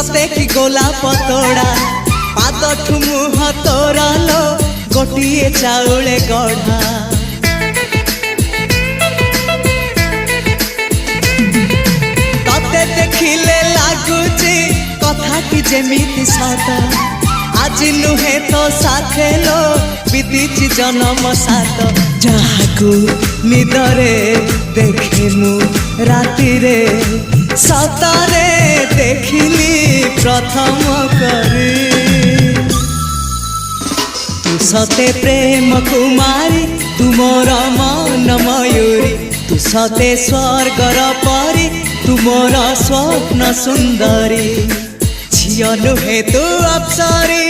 सते कि गोलाप तोड़ा पाद मुह तोरा लो गोटिए चाउले गढ़ा तते देखिले लागुची कथा कि जेमिति सत आज नुहे तो साथे लो बीतीची जन्म सात जहाकू निदरे देखे मु राति रे सतरे देखिली प्रथम करी तू सते प्रेम कुमारी तू मोर मन मयूरी तू सते स्वर्गर परी तू मोर स्वप्न सुंदरी झियो नुहे तू अप्सरी